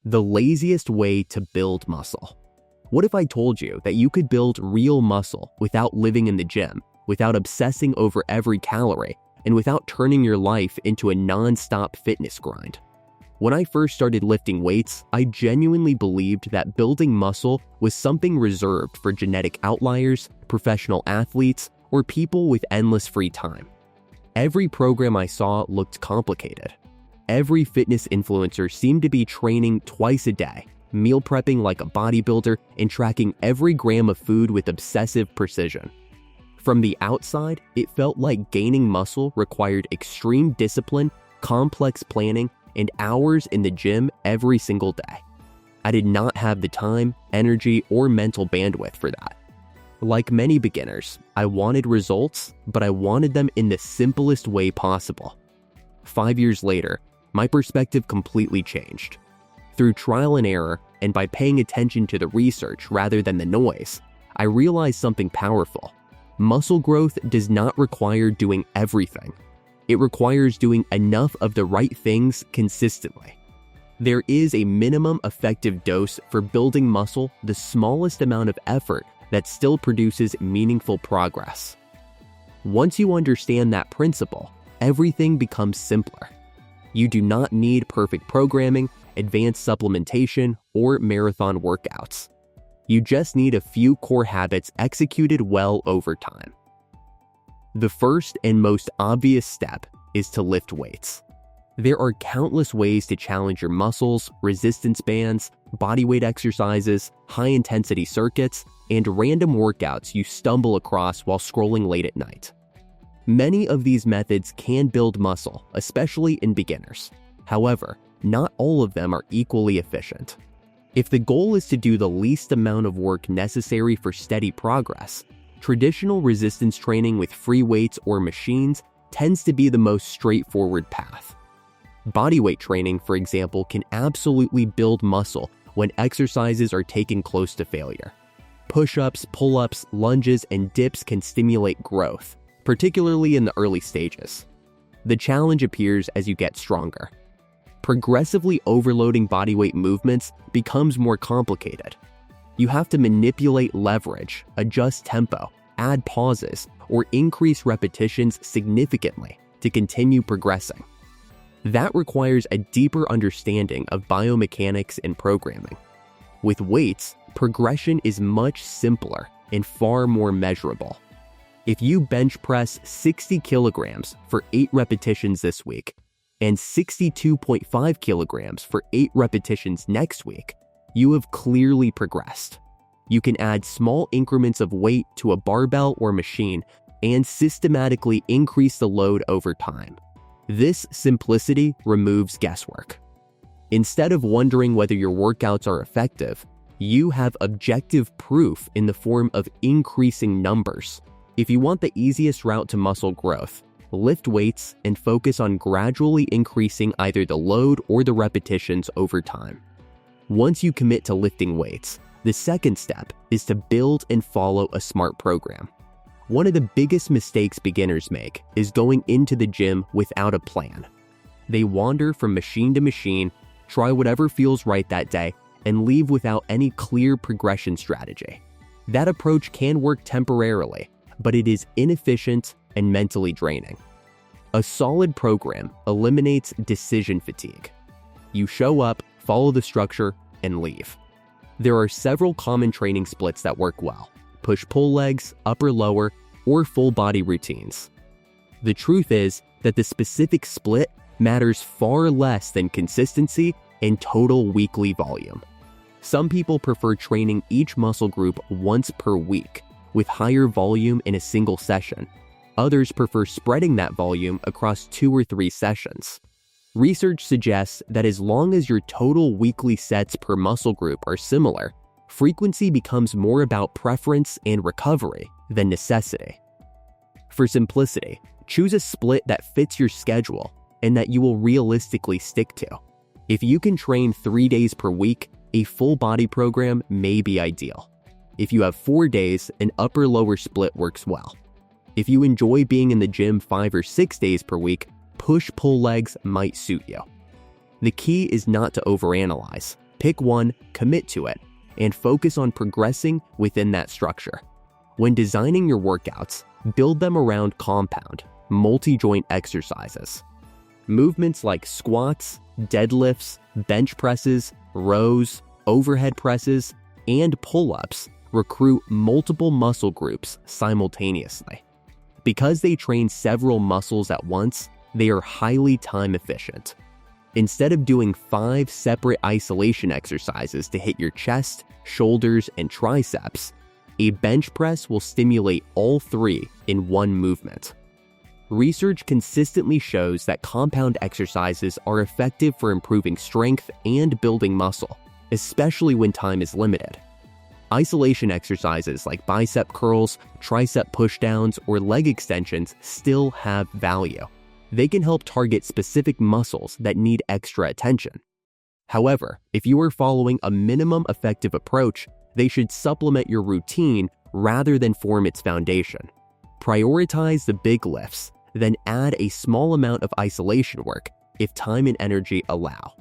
The laziest way to build muscle. What if I told you that you could build real muscle without living in the gym, without obsessing over every calorie, and without turning your life into a non-stop fitness grind? When I first started lifting weights, I genuinely believed that building muscle was something reserved for genetic outliers, professional athletes, or people with endless free time. Every program I saw looked complicated. Every fitness influencer seemed to be training twice a day, meal prepping like a bodybuilder, and tracking every gram of food with obsessive precision. From the outside, it felt like gaining muscle required extreme discipline, complex planning, and hours in the gym every single day. I did not have the time, energy, or mental bandwidth for that. Like many beginners, I wanted results, but I wanted them in the simplest way possible. 5 years later, my perspective completely changed. Through trial and error, and by paying attention to the research rather than the noise, I realized something powerful. Muscle growth does not require doing everything. It requires doing enough of the right things consistently. There is a minimum effective dose for building muscle, the smallest amount of effort that still produces meaningful progress. Once you understand that principle, everything becomes simpler. You do not need perfect programming, advanced supplementation, or marathon workouts. You just need a few core habits executed well over time. The first and most obvious step is to lift weights. There are countless ways to challenge your muscles, resistance bands, bodyweight exercises, high-intensity circuits, and random workouts you stumble across while scrolling late at night. Many of these methods can build muscle, especially in beginners. However, not all of them are equally efficient. If the goal is to do the least amount of work necessary for steady progress, traditional resistance training with free weights or machines tends to be the most straightforward path. Bodyweight training, for example, can absolutely build muscle when exercises are taken close to failure. Push-ups, pull-ups, lunges, and dips can stimulate growth, particularly in the early stages. The challenge appears as you get stronger. Progressively overloading bodyweight movements becomes more complicated. You have to manipulate leverage, adjust tempo, add pauses, or increase repetitions significantly to continue progressing. That requires a deeper understanding of biomechanics and programming. With weights, progression is much simpler and far more measurable. If you bench press 60 kilograms for 8 repetitions this week and 62.5 kilograms for 8 repetitions next week, you have clearly progressed. You can add small increments of weight to a barbell or machine and systematically increase the load over time. This simplicity removes guesswork. Instead of wondering whether your workouts are effective, you have objective proof in the form of increasing numbers. If you want the easiest route to muscle growth, lift weights and focus on gradually increasing either the load or the repetitions over time. Once you commit to lifting weights, the second step is to build and follow a smart program. One of the biggest mistakes beginners make is going into the gym without a plan. They wander from machine to machine, try whatever feels right that day, and leave without any clear progression strategy. That approach can work temporarily, but it is inefficient and mentally draining. A solid program eliminates decision fatigue. You show up, follow the structure, and leave. There are several common training splits that work well: push-pull legs, upper-lower, or full-body routines. The truth is that the specific split matters far less than consistency and total weekly volume. Some people prefer training each muscle group once per week, with higher volume in a single session. Others prefer spreading that volume across 2 or 3 sessions. Research suggests that as long as your total weekly sets per muscle group are similar, frequency becomes more about preference and recovery than necessity. For simplicity, choose a split that fits your schedule and that you will realistically stick to. If you can train 3 days per week, a full body program may be ideal. If you have 4 days, an upper-lower split works well. If you enjoy being in the gym 5 or 6 days per week, push-pull legs might suit you. The key is not to overanalyze. Pick one, commit to it, and focus on progressing within that structure. When designing your workouts, build them around compound, multi-joint exercises. Movements like squats, deadlifts, bench presses, rows, overhead presses, and pull-ups recruit multiple muscle groups simultaneously. Because they train several muscles at once, they are highly time efficient. Instead of doing 5 separate isolation exercises to hit your chest, shoulders, and triceps, a bench press will stimulate all 3 in one movement. Research consistently shows that compound exercises are effective for improving strength and building muscle, especially when time is limited. Isolation exercises like bicep curls, tricep pushdowns, or leg extensions still have value. They can help target specific muscles that need extra attention. However, if you are following a minimum effective approach, they should supplement your routine rather than form its foundation. Prioritize the big lifts, then add a small amount of isolation work if time and energy allow.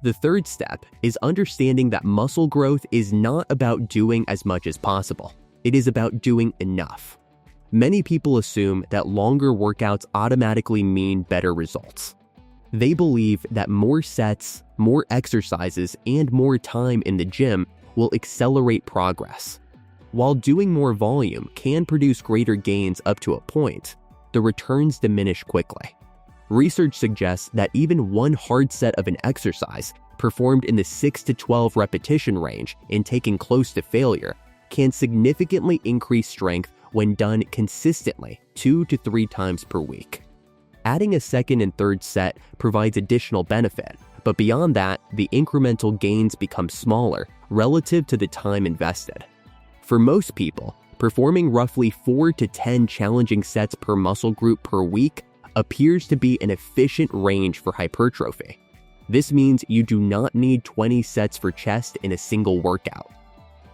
The third step is understanding that muscle growth is not about doing as much as possible. It is about doing enough. Many people assume that longer workouts automatically mean better results. They believe that more sets, more exercises, and more time in the gym will accelerate progress. While doing more volume can produce greater gains up to a point, the returns diminish quickly. Research suggests that even one hard set of an exercise performed in the 6 to 12 repetition range and taken close to failure can significantly increase strength when done consistently 2 to 3 times per week. Adding a second and third set provides additional benefit, but beyond that, the incremental gains become smaller relative to the time invested. For most people, performing roughly 4 to 10 challenging sets per muscle group per week appears to be an efficient range for hypertrophy. This means you do not need 20 sets for chest in a single workout.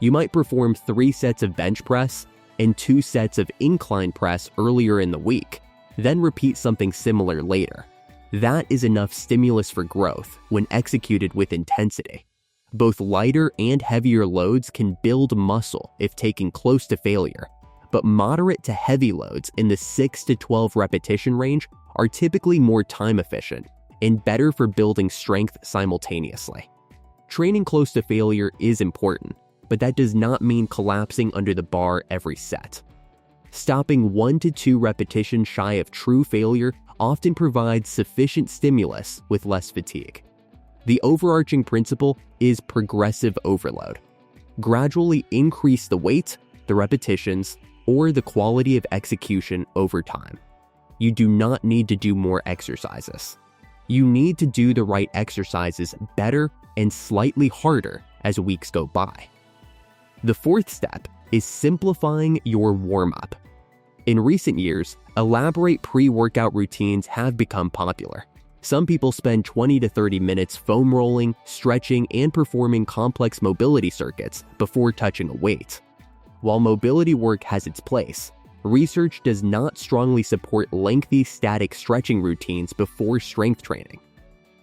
You might perform 3 sets of bench press and 2 sets of incline press earlier in the week, then repeat something similar later. That is enough stimulus for growth when executed with intensity. Both lighter and heavier loads can build muscle if taken close to failure, but moderate to heavy loads in the 6 to 12 repetition range are typically more time efficient and better for building strength simultaneously. Training close to failure is important, but that does not mean collapsing under the bar every set. Stopping 1 to 2 repetitions shy of true failure often provides sufficient stimulus with less fatigue. The overarching principle is progressive overload. Gradually increase the weight, the repetitions, or the quality of execution over time. You do not need to do more exercises. You need to do the right exercises better and slightly harder as weeks go by. The fourth step is simplifying your warm-up. In recent years, elaborate pre-workout routines have become popular. Some people spend 20 to 30 minutes foam rolling, stretching, and performing complex mobility circuits before touching a weight. While mobility work has its place, research does not strongly support lengthy static stretching routines before strength training.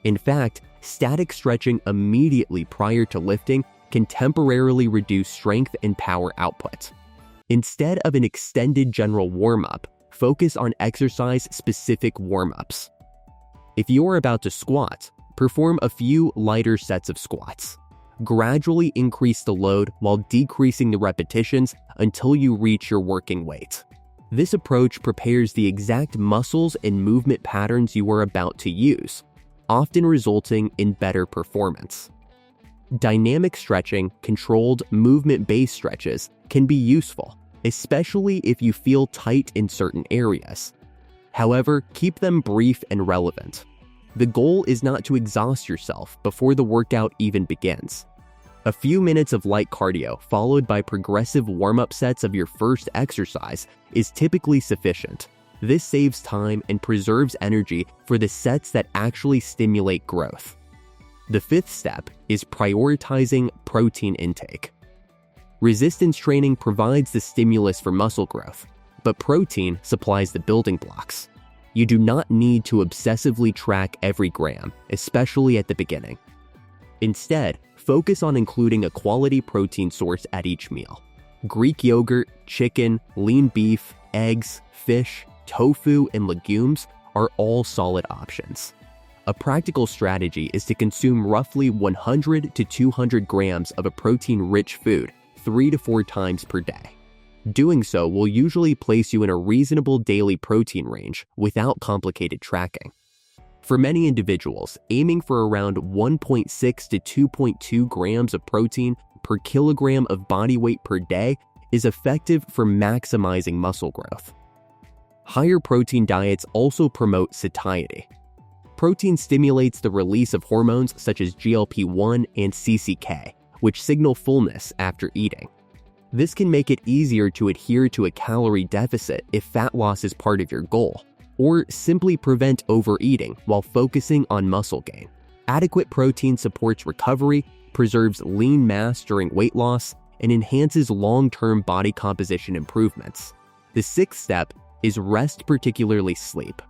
In fact, static stretching immediately prior to lifting can temporarily reduce strength and power output. Instead of an extended general warm-up, focus on exercise-specific warm-ups. If you are about to squat, perform a few lighter sets of squats. Gradually increase the load while decreasing the repetitions until you reach your working weight. This approach prepares the exact muscles and movement patterns you are about to use, often resulting in better performance. Dynamic stretching, controlled movement-based stretches can be useful, especially if you feel tight in certain areas. However, keep them brief and relevant. The goal is not to exhaust yourself before the workout even begins. A few minutes of light cardio followed by progressive warm-up sets of your first exercise is typically sufficient. This saves time and preserves energy for the sets that actually stimulate growth. The fifth step is prioritizing protein intake. Resistance training provides the stimulus for muscle growth, but protein supplies the building blocks. You do not need to obsessively track every gram, especially at the beginning. Instead, Focus on including a quality protein source at each meal. Greek yogurt, chicken, lean beef, eggs, fish, tofu, and legumes are all solid options. A practical strategy is to consume roughly 100 to 200 grams of a protein-rich food 3 to 4 times per day. Doing so will usually place you in a reasonable daily protein range without complicated tracking. For many individuals, aiming for around 1.6 to 2.2 grams of protein per kilogram of body weight per day is effective for maximizing muscle growth. Higher protein diets also promote satiety. Protein stimulates the release of hormones such as GLP-1 and CCK, which signal fullness after eating. This can make it easier to adhere to a calorie deficit if fat loss is part of your goal, or simply prevent overeating while focusing on muscle gain. Adequate protein supports recovery, preserves lean mass during weight loss, and enhances long-term body composition improvements. The sixth step is rest, particularly sleep.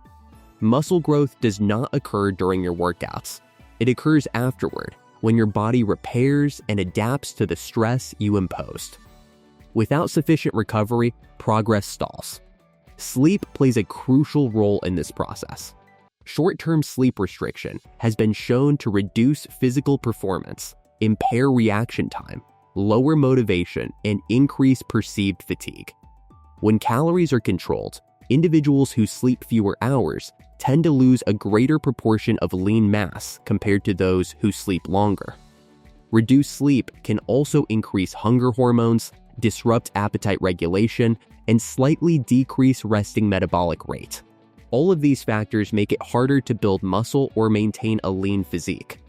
Muscle growth does not occur during your workouts. It occurs afterward, when your body repairs and adapts to the stress you imposed. Without sufficient recovery, progress stalls. Sleep plays a crucial role in this process. Short-term sleep restriction has been shown to reduce physical performance, impair reaction time, lower motivation, and increase perceived fatigue. When calories are controlled, individuals who sleep fewer hours tend to lose a greater proportion of lean mass compared to those who sleep longer. Reduced sleep can also increase hunger hormones, disrupt appetite regulation, and slightly decrease resting metabolic rate. All of these factors make it harder to build muscle or maintain a lean physique.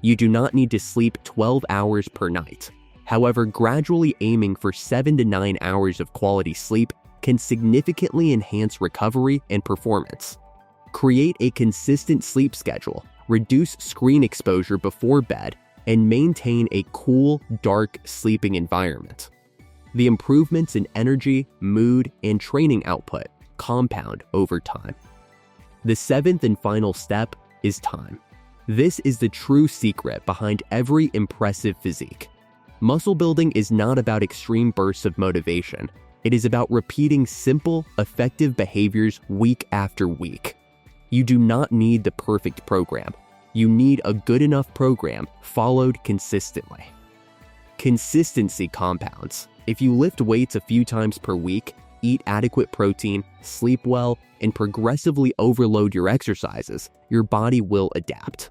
You do not need to sleep 12 hours per night. However, gradually aiming for 7 to 9 hours of quality sleep can significantly enhance recovery and performance. Create a consistent sleep schedule, reduce screen exposure before bed, and maintain a cool, dark sleeping environment. The improvements in energy, mood, and training output compound over time. The seventh and final step is time. This is the true secret behind every impressive physique. Muscle building is not about extreme bursts of motivation. It is about repeating simple, effective behaviors week after week. You do not need the perfect program. You need a good enough program followed consistently. Consistency compounds. If you lift weights a few times per week, eat adequate protein, sleep well, and progressively overload your exercises, your body will adapt.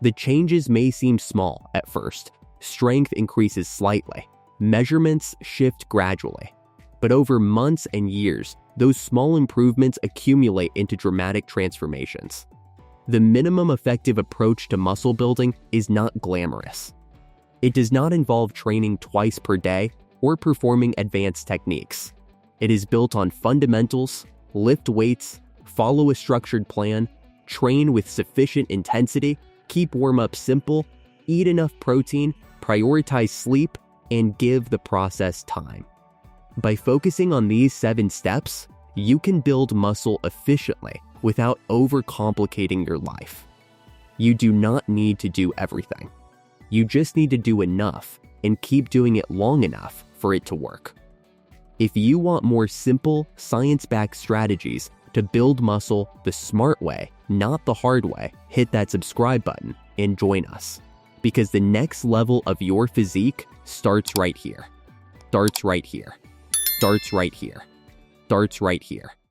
The changes may seem small at first. Strength increases slightly. Measurements shift gradually. But over months and years, those small improvements accumulate into dramatic transformations. The minimum effective approach to muscle building is not glamorous. It does not involve training twice per day or performing advanced techniques. It is built on fundamentals: lift weights, follow a structured plan, train with sufficient intensity, keep warm-up simple, eat enough protein, prioritize sleep, and give the process time. By focusing on these 7 steps, you can build muscle efficiently without overcomplicating your life. You do not need to do everything. You just need to do enough and keep doing it long enough for it to work. If you want more simple, science-backed strategies to build muscle the smart way, not the hard way, hit that subscribe button and join us. Because the next level of your physique starts right here. Starts right here. Starts right here. Starts right here.